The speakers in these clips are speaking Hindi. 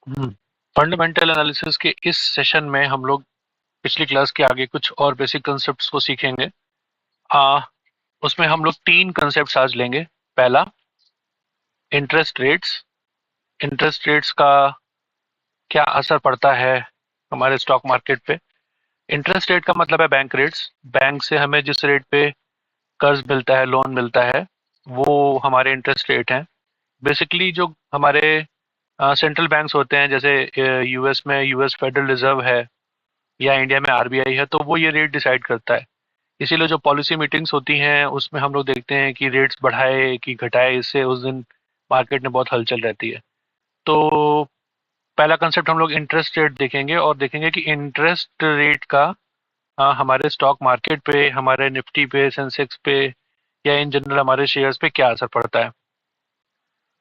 फंडामेंटल एनालिसिस के इस सेशन में हम लोग पिछली क्लास के आगे कुछ और बेसिक कंसेप्ट्स को सीखेंगे। आ, उसमें हम लोग तीन कंसेप्ट्स आज लेंगे। पहला, इंटरेस्ट रेट्स। इंटरेस्ट रेट्स का क्या असर पड़ता है हमारे स्टॉक मार्केट पे। इंटरेस्ट रेट का मतलब है बैंक रेट्स। बैंक से हमें जिस रेट पे कर्ज मिलता है, लोन मिलता है, वो हमारे इंटरेस्ट रेट हैं। बेसिकली जो हमारे सेंट्रल बैंक्स होते हैं, जैसे यूएस में यूएस फेडरल रिजर्व है या इंडिया में आरबीआई है, तो वो ये रेट डिसाइड करता है। इसीलिए जो पॉलिसी मीटिंग्स होती हैं उसमें हम लोग देखते हैं कि रेट्स बढ़ाए कि घटाए, इससे उस दिन मार्केट में बहुत हलचल रहती है। तो पहला कंसेप्ट हम लोग इंटरेस्ट रेट देखेंगे और देखेंगे कि इंटरेस्ट रेट का हमारे स्टॉक मार्केट पे, हमारे निफ्टी पे, सेंसेक्स पे या इन जनरल हमारे शेयर्स पे क्या असर पड़ता है।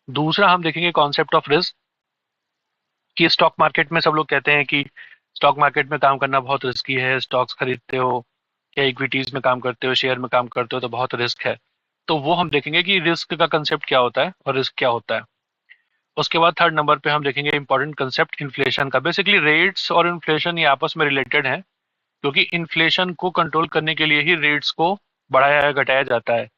दूसरा हम देखेंगे कॉन्सेप्ट ऑफ रिस्क, कि स्टॉक मार्केट में सब लोग कहते हैं कि स्टॉक मार्केट में काम करना बहुत रिस्की है, स्टॉक्स खरीदते हो या इक्विटीज में काम करते हो, शेयर में काम करते हो तो बहुत रिस्क है। तो वो हम देखेंगे कि रिस्क का कंसेप्ट क्या होता है और रिस्क क्या होता है। उसके बाद थर्ड नंबर पे हम देखेंगे इंपॉर्टेंट कंसेप्ट इन्फ्लेशन का। बेसिकली रेट्स और इन्फ्लेशन ये आपस में रिलेटेड हैं, क्योंकि इन्फ्लेशन को कंट्रोल करने के लिए ही रेट्स को बढ़ाया या घटाया जाता है।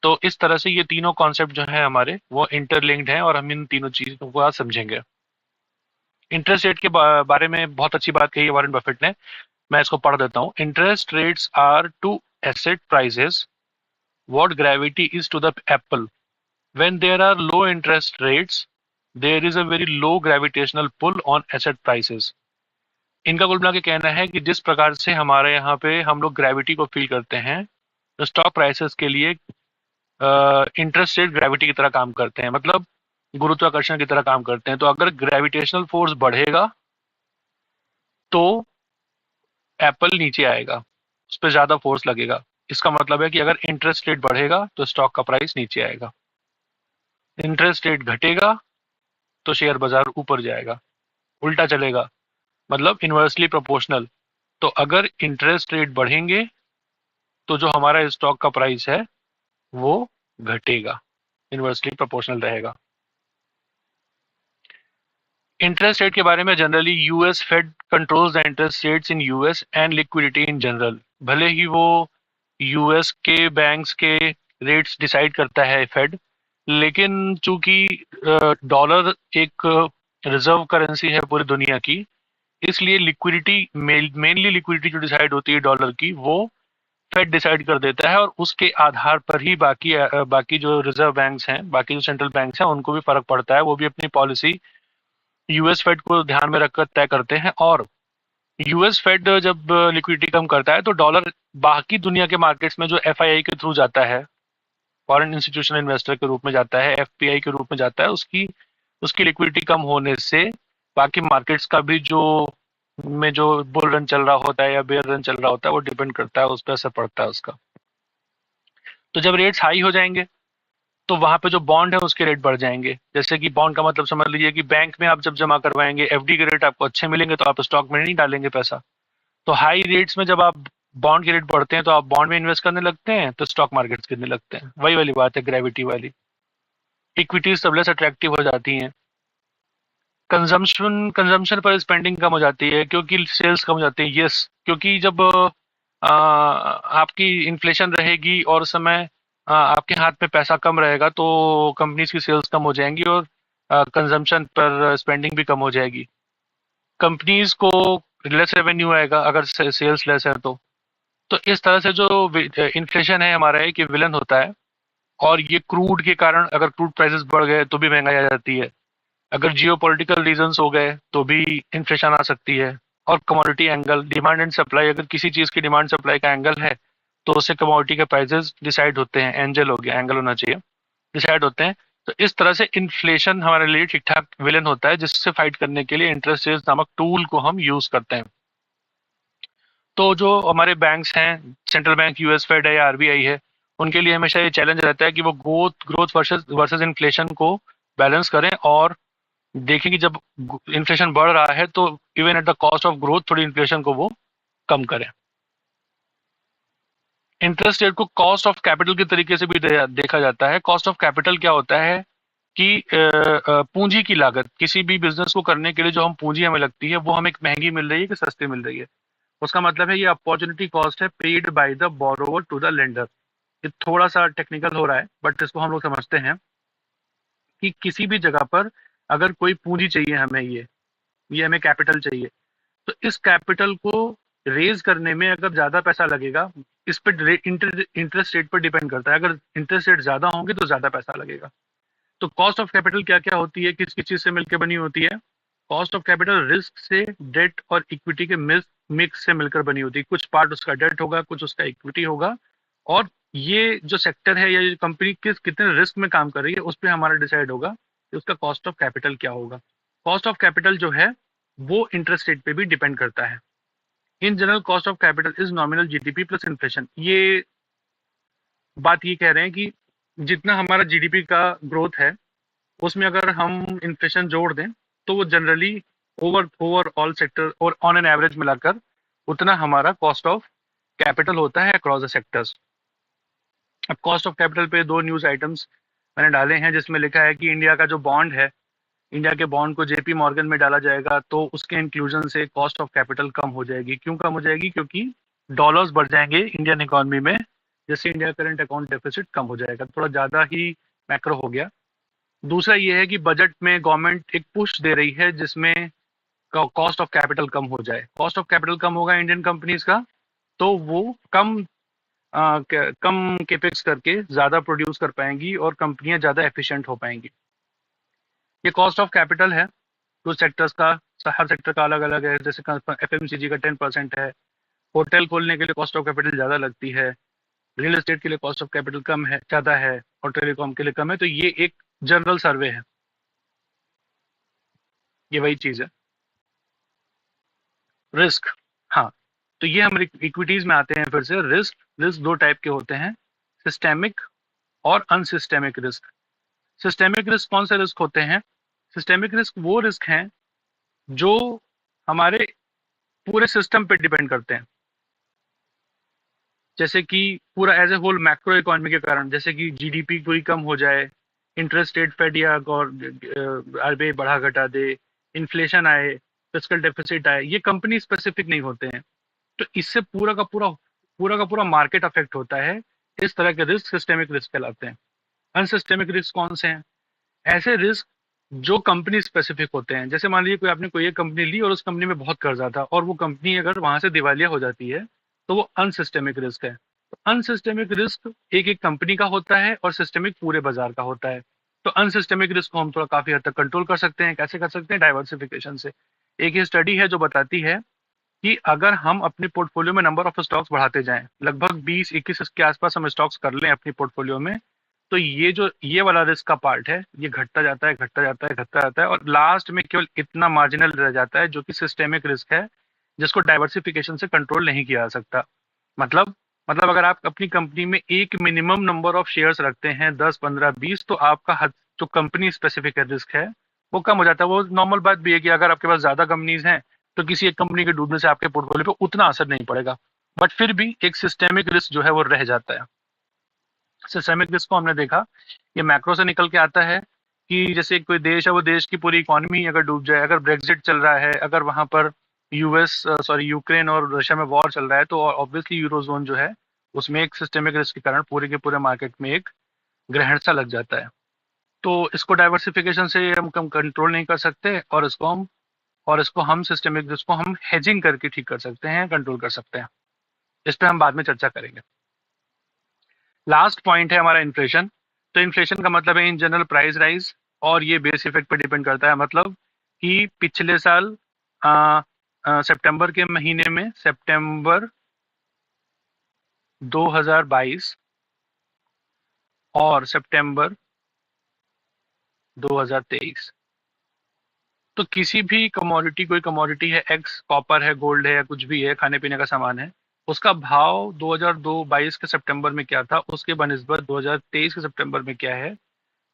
तो इस तरह से ये तीनों कॉन्सेप्ट जो है हमारे वो इंटरलिंक्ड हैं और हम इन तीनों चीजों को आज समझेंगे। इंटरेस्ट रेट के बारे में बहुत अच्छी बात कही है वॉरेन बफेट ने। मैं इसको पढ़ देता हूँ। Interest rates are to asset prices what gravity is to the apple. When there are low interest rates, there is a very low gravitational pull on asset prices. इनका कुल मिला के कहना है कि जिस प्रकार से हमारे यहाँ पे हम लोग ग्रेविटी को फील करते हैं, तो स्टॉक प्राइसेस के लिए इंटरेस्ट रेट ग्रेविटी की तरह काम करते हैं, मतलब गुरुत्वाकर्षण की तरह काम करते हैं। तो अगर ग्रेविटेशनल फोर्स बढ़ेगा तो एप्पल नीचे आएगा, उस पर ज्यादा फोर्स लगेगा। इसका मतलब है कि अगर इंटरेस्ट रेट बढ़ेगा तो स्टॉक का प्राइस नीचे आएगा, इंटरेस्ट रेट घटेगा तो शेयर बाजार ऊपर जाएगा, उल्टा चलेगा, मतलब इन्वर्सली प्रोपोर्शनल। तो अगर इंटरेस्ट रेट बढ़ेंगे तो जो हमारा स्टॉक का प्राइस है वो घटेगा, इन्वर्सली प्रोपोर्शनल रहेगा। इंटरेस्ट रेट के बारे में generally US Fed controls the interest rates in US and liquidity in general. भले ही वो यूएस के बैंक्स के रेट्स डिसाइड करता है फेड, लेकिन चूंकि डॉलर एक रिजर्व करेंसी है पूरी दुनिया की, इसलिए लिक्विडिटी, मेनली लिक्विडिटी जो डिसाइड होती है डॉलर की, वो फेड डिसाइड कर देता है। और उसके आधार पर ही बाकी जो रिजर्व बैंक्स हैं, बाकी जो सेंट्रल बैंक्स हैं, उनको भी फर्क पड़ता है। वो भी अपनी पॉलिसी यूएस फेड को ध्यान में रखकर तय करते हैं। और यूएस फेड जब लिक्विडिटी कम करता है तो डॉलर बाकी दुनिया के मार्केट्स में जो एफआईआई के थ्रू जाता है, फॉरेन इंस्टीट्यूशनल इन्वेस्टर के रूप में जाता है, एफपीआई के रूप में जाता है, उसकी उसकी लिक्विडिटी कम होने से बाकी मार्केट्स का भी जो बुल रन चल रहा होता है या बेयर रन चल रहा होता है वो डिपेंड करता है, उस पर असर पड़ता है उसका। तो जब रेट्स हाई हो जाएंगे तो वहां पे जो बॉन्ड है उसके रेट बढ़ जाएंगे। जैसे कि बॉन्ड का मतलब समझ लीजिए कि बैंक में आप जब जमा करवाएंगे, एफडी के रेट आपको अच्छे मिलेंगे तो आप स्टॉक में नहीं डालेंगे पैसा। तो हाई रेट्स में जब आप बॉन्ड के रेट बढ़ते हैं तो आप बॉन्ड में इन्वेस्ट करने लगते हैं, तो स्टॉक मार्केट्स गिरने लगते हैं। वही वाली बात है, ग्रेविटी वाली। इक्विटीज सब लेस अट्रैक्टिव हो जाती हैं। कंजम्पशन पर स्पेंडिंग कम हो जाती है क्योंकि सेल्स कम हो जाती है। यस, क्योंकि जब आपकी इन्फ्लेशन रहेगी और उस समय आपके हाथ में पैसा कम रहेगा तो कंपनीज की सेल्स कम हो जाएंगी और कंजम्पशन पर स्पेंडिंग भी कम हो जाएगी। कंपनीज को लेस रेवेन्यू आएगा अगर सेल्स लेस है तो इस तरह से जो इन्फ्लेशन है हमारा एक विलन होता है। और ये क्रूड के कारण, अगर क्रूड प्राइसेस बढ़ गए तो भी महंगाई आ जाती है। अगर जियोपॉलिटिकल रीजंस हो गए तो भी इन्फ्लेशन आ सकती है। और commodity angle, demand and supply, अगर किसी चीज की डिमांड सप्लाई का एंगल है तो उससे कमोडिटी के प्राइसेस डिसाइड होते हैं। एंजल हो गया, एंगल होना चाहिए, डिसाइड होते हैं। तो इस तरह से इन्फ्लेशन हमारे लिए ठीक ठाक विलन होता है, जिससे फाइट करने के लिए इंटरेस्ट रेट नामक टूल को हम यूज करते हैं। तो जो हमारे बैंक्स हैं, सेंट्रल बैंक, यूएस फेड है या आरबीआई है, उनके लिए हमेशा ये चैलेंज रहता है कि वो growth growth versus versus inflation को बैलेंस करें और देखें कि जब इन्फ्लेशन बढ़ रहा है तो even at the cost of growth थोड़ी इन्फ्लेशन को वो कम करें। इंटरेस्ट रेट को कॉस्ट ऑफ कैपिटल के तरीके से भी देखा जाता है। कॉस्ट ऑफ कैपिटल क्या होता है कि पूंजी की लागत किसी भी बिजनेस को करने के लिए जो हम पूंजी हमें लगती है वो हमें महंगी मिल रही है कि सस्ती मिल रही है। उसका मतलब है ये अपॉर्चुनिटी कॉस्ट है paid by the borrower to the lender. ये थोड़ा सा टेक्निकल हो रहा है बट इसको हम लोग समझते हैं कि किसी भी जगह पर अगर कोई पूंजी चाहिए हमें, ये हमें कैपिटल चाहिए, तो इस कैपिटल को रेज करने में अगर ज्यादा पैसा लगेगा, इस पर इंटरेस्ट रेट पर डिपेंड करता है। अगर इंटरेस्ट रेट ज्यादा होंगे तो ज्यादा पैसा लगेगा। तो कॉस्ट ऑफ कैपिटल क्या क्या होती है, किस किस चीज से मिलकर बनी होती है? कॉस्ट ऑफ कैपिटल रिस्क से, डेट और इक्विटी के मिक्स से मिलकर बनी होती है। कुछ पार्ट उसका डेट होगा, कुछ उसका इक्विटी होगा, और ये जो सेक्टर है या ये कंपनी किस कितने रिस्क में काम कर रही है उस पर हमारा डिसाइड होगा कि उसका कॉस्ट ऑफ कैपिटल क्या होगा। कॉस्ट ऑफ कैपिटल जो है वो इंटरेस्ट रेट पे भी डिपेंड करता है। In general cost of capital is nominal GDP plus inflation. ये बात ये कह रहे हैं कि जितना हमारा जीडीपी का ग्रोथ है उसमें अगर हम इन्फ्लेशन जोड़ दें तो वो जनरली ओवरऑल सेक्टर और ऑन एन एवरेज मिलाकर उतना हमारा कॉस्ट ऑफ कैपिटल होता है अक्रॉस द सेक्टर्स। अब कॉस्ट ऑफ कैपिटल पे दो न्यूज आइटम्स मैंने डाले हैं जिसमें लिखा है कि इंडिया का जो बॉन्ड है, इंडिया के बॉन्ड को जेपी मॉर्गन में डाला जाएगा तो उसके इंक्लूजन से कॉस्ट ऑफ कैपिटल कम हो जाएगी। क्यों कम हो जाएगी? क्योंकि डॉलर्स बढ़ जाएंगे इंडियन इकोनॉमी में, जैसे इंडिया करंट अकाउंट डेफिसिट कम हो जाएगा। थोड़ा ज़्यादा ही मैक्रो हो गया। दूसरा ये है कि बजट में गवर्नमेंट एक पुश दे रही है जिसमें कॉस्ट ऑफ कैपिटल कम हो जाए। कॉस्ट ऑफ कैपिटल कम होगा इंडियन कंपनीज का तो वो कम केपेक्स करके ज़्यादा प्रोड्यूस कर पाएंगी और कंपनियां ज़्यादा एफिशिएंट हो पाएंगी। ये कॉस्ट ऑफ कैपिटल है। कुछ सेक्टर्स का, हर सेक्टर का अलग अलग है। जैसे एफएमसीजी का 10% है। होटल खोलने के लिए कॉस्ट ऑफ कैपिटल ज़्यादा लगती है। रियल एस्टेट के लिए कॉस्ट ऑफ कैपिटल कम है, ज़्यादा है, और टेलीकॉम के लिए कम है। तो ये एक जनरल सर्वे है, ये वही चीज़ है। रिस्क, हाँ, तो ये हम इक्विटीज में आते हैं फिर से। रिस्क रिस्क दो टाइप के होते हैं, सिस्टेमिक और अनसिस्टेमिक रिस्क। सिस्टेमिक रिस्क कौन से रिस्क होते हैं? सिस्टेमिक रिस्क वो रिस्क हैं जो हमारे पूरे सिस्टम पे डिपेंड करते हैं। जैसे कि पूरा as a whole macro economy के कारण, जैसे कि जीडीपी पूरी कम हो जाए, इंटरेस्ट रेट फेड या आरबीआई बढ़ा घटा दे, इन्फ्लेशन आए, फिस्कल डेफिसिट आए, ये कंपनी स्पेसिफिक नहीं होते हैं। तो इससे पूरा का पूरा मार्केट अफेक्ट होता है। इस तरह के रिस्क सिस्टेमिक रिस्क कहलाते हैं। अनसिस्टेमिक रिस्क कौन से हैं? ऐसे रिस्क जो कंपनी स्पेसिफिक होते हैं। जैसे मान लीजिए आपने कोई एक कंपनी ली और उस कंपनी में बहुत कर्जा था और वो कंपनी अगर वहां से दिवालिया हो जाती है तो वो अनसिस्टेमिक रिस्क है। तो अनसिस्टेमिक रिस्क एक एक कंपनी का होता है और सिस्टेमिक पूरे बाजार का होता है। तो अनसिस्टेमिक रिस्क को हम थोड़ा काफी हद तक कंट्रोल कर सकते हैं। कैसे कर सकते हैं? डाइवर्सिफिकेशन से। एक ये स्टडी है जो बताती है कि अगर हम अपने पोर्टफोलियो में नंबर ऑफ स्टॉक्स बढ़ाते जाएं, लगभग 20-21 के आसपास हम स्टॉक्स कर लें अपनी पोर्टफोलियो में, तो ये वाला रिस्क का पार्ट है ये घटता जाता है, घटता जाता है, घटता जाता है, और लास्ट में केवल इतना मार्जिनल रह जाता है जो कि सिस्टेमिक रिस्क है, जिसको डाइवर्सिफिकेशन से कंट्रोल नहीं किया जा सकता। मतलब मतलब अगर आप अपनी कंपनी में एक मिनिमम नंबर ऑफ शेयर्स रखते हैं, 10, 15, 20, तो आपका जो कंपनी स्पेसिफिक रिस्क है वो कम हो जाता है। वो नॉर्मल बात भी है कि अगर आपके पास ज्यादा कंपनीज हैं तो किसी एक कंपनी के डूबने से आपके पोर्टफोलियो पे उतना असर नहीं पड़ेगा, बट फिर भी एक सिस्टेमिक रिस्क जो है वो रह जाता है। सिस्टेमिक रिस्क को हमने देखा, ये मैक्रो से निकल के आता है कि जैसे कोई देश है, वो देश की पूरी इकोनॉमी अगर डूब जाए, अगर ब्रेग्जिट चल रहा है, अगर वहां पर यूक्रेन और रशिया में वॉर चल रहा है, तो ऑब्वियसली यूरोजोन जो है उसमें एक सिस्टेमिक रिस्क के कारण पूरे के पूरे मार्केट में एक ग्रहण सा लग जाता है। तो इसको डाइवर्सिफिकेशन से हम कंट्रोल नहीं कर सकते, और इसको हम सिस्टेमिक रिस्क को हम हेजिंग करके ठीक कर सकते हैं, कंट्रोल कर सकते हैं। इस पर हम बाद में चर्चा करेंगे। लास्ट पॉइंट है हमारा इन्फ्लेशन। तो इन्फ्लेशन का मतलब है इन जनरल प्राइस राइज, और ये बेस इफेक्ट पर डिपेंड करता है। मतलब कि पिछले साल सितंबर के महीने में, सितंबर 2022 और सितंबर 2023, तो किसी भी कमोडिटी, कोई कमोडिटी है एक्स, कॉपर है, गोल्ड है, या कुछ भी है, खाने पीने का सामान है, उसका भाव 2022 के सितंबर में क्या था, उसके बनिस्बत 2023 के सितंबर में क्या है,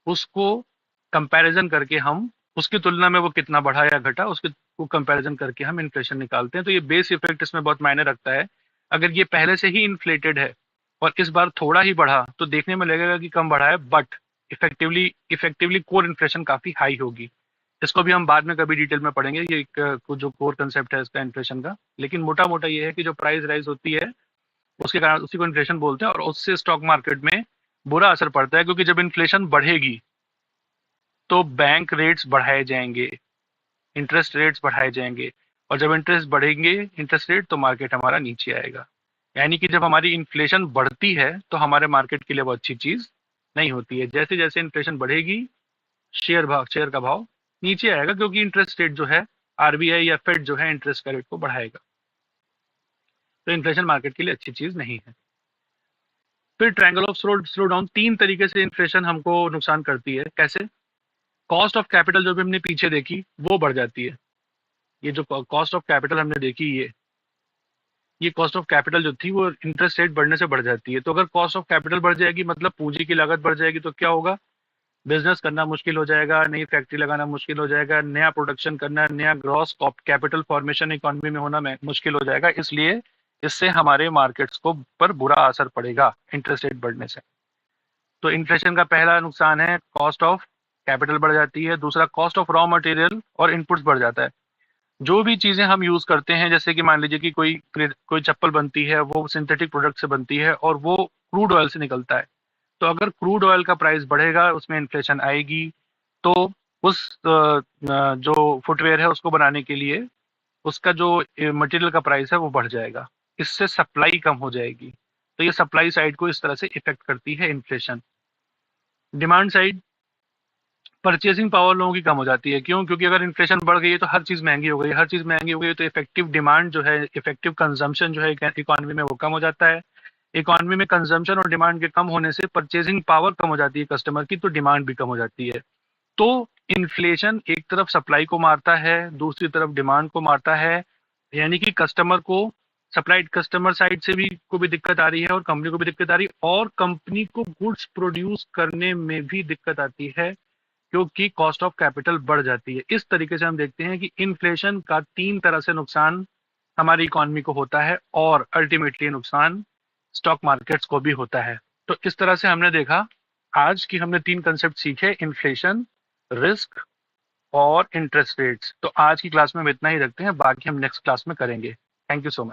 उसको कंपैरिजन करके हम, उसकी तुलना में वो कितना बढ़ा या घटा, उसके को कंपैरिजन करके हम इन्फ्लेशन निकालते हैं। तो ये बेस इफेक्ट इसमें बहुत मायने रखता है। अगर ये पहले से ही इन्फ्लेटेड है और इस बार थोड़ा ही बढ़ा तो देखने में लगेगा कि कम बढ़ा है, बट इफेक्टिवली कोर इन्फ्लेशन काफ़ी हाई होगी। इसको भी हम बाद में कभी डिटेल में पढ़ेंगे, ये एक जो कोर कंसेप्ट है इसका इन्फ्लेशन का। लेकिन मोटा मोटा ये है कि जो प्राइस राइज होती है उसके कारण उसी को इन्फ्लेशन बोलते हैं, और उससे स्टॉक मार्केट में बुरा असर पड़ता है, क्योंकि जब इन्फ्लेशन बढ़ेगी तो बैंक रेट्स बढ़ाए जाएंगे, इंटरेस्ट रेट्स बढ़ाए जाएंगे, और जब इंटरेस्ट बढ़ेंगे इंटरेस्ट रेट, तो मार्केट हमारा नीचे आएगा। यानी कि जब हमारी इन्फ्लेशन बढ़ती है तो हमारे मार्केट के लिए वो अच्छी चीज़ नहीं होती है। जैसे जैसे इन्फ्लेशन बढ़ेगी शेयर का भाव नीचे आएगा, क्योंकि इंटरेस्ट रेट जो है आरबीआई या फेड जो है इंटरेस्ट का रेट को बढ़ाएगा। तो इन्फ्लेशन मार्केट के लिए अच्छी चीज़ नहीं है। फिर ट्रायंगल ऑफ स्लो डाउन, 3 तरीके से इन्फ्लेशन हमको नुकसान करती है। कैसे? कॉस्ट ऑफ कैपिटल जो भी हमने पीछे देखी वो बढ़ जाती है। ये जो कॉस्ट ऑफ कैपिटल हमने देखी, ये कॉस्ट ऑफ कैपिटल जो थी वो इंटरेस्ट रेट बढ़ने से बढ़ जाती है। तो अगर कॉस्ट ऑफ कैपिटल बढ़ जाएगी मतलब पूंजी की लागत बढ़ जाएगी, तो क्या होगा? बिजनेस करना मुश्किल हो जाएगा, नई फैक्ट्री लगाना मुश्किल हो जाएगा, नया प्रोडक्शन करना, नया ग्रॉस कैपिटल फॉर्मेशन इकोनॉमी में होना मुश्किल हो जाएगा। इसलिए इससे हमारे मार्केट्स को पर बुरा असर पड़ेगा इंटरेस्ट रेट बढ़ने से। तो इन्फ्लेशन का पहला नुकसान है कॉस्ट ऑफ कैपिटल बढ़ जाती है। दूसरा, कॉस्ट ऑफ रॉ मटेरियल और इनपुट्स बढ़ जाता है। जो भी चीज़ें हम यूज़ करते हैं, जैसे कि मान लीजिए कि कोई चप्पल बनती है, वो सिंथेटिक प्रोडक्ट से बनती है और वो क्रूड ऑयल से निकलता है। तो अगर क्रूड ऑयल का प्राइस बढ़ेगा, उसमें इन्फ्लेशन आएगी, तो उस जो फुटवेयर है उसको बनाने के लिए उसका जो मटेरियल का प्राइस है वो बढ़ जाएगा। इससे सप्लाई कम हो जाएगी। तो ये सप्लाई साइड को इस तरह से इफेक्ट करती है inflation. Demand side, purchasing power लोगों की कम हो जाती है। क्यों? क्योंकि अगर इन्फ्लेशन बढ़ गई है तो हर चीज़ महंगी हो गई, हर चीज़ महंगी हो गई, तो इफेक्टिव डिमांड जो है, इफेक्टिव कंजम्पशन जो है इकोनॉमी में वो कम हो जाता है। इकोनॉमी में कंजम्पशन और डिमांड के कम होने से परचेसिंग पावर कम हो जाती है कस्टमर की, तो डिमांड भी कम हो जाती है। तो इन्फ्लेशन एक तरफ सप्लाई को मारता है, दूसरी तरफ डिमांड को मारता है। यानी कि कस्टमर को सप्लाई, कस्टमर साइड से भी को भी दिक्कत आ रही है और कंपनी को भी दिक्कत आ रही है, और कंपनी को गुड्स प्रोड्यूस करने में भी दिक्कत आती है, क्योंकि कॉस्ट ऑफ कैपिटल बढ़ जाती है। इस तरीके से हम देखते हैं कि इन्फ्लेशन का 3 तरह से नुकसान हमारी इकोनॉमी को होता है, और अल्टीमेटली नुकसान स्टॉक मार्केट्स को भी होता है। तो इस तरह से हमने देखा आज की, हमने 3 कंसेप्ट सीखे, इन्फ्लेशन, रिस्क और इंटरेस्ट रेट्स। तो आज की क्लास में हम इतना ही रखते हैं, बाकी हम नेक्स्ट क्लास में करेंगे। Thank you so much.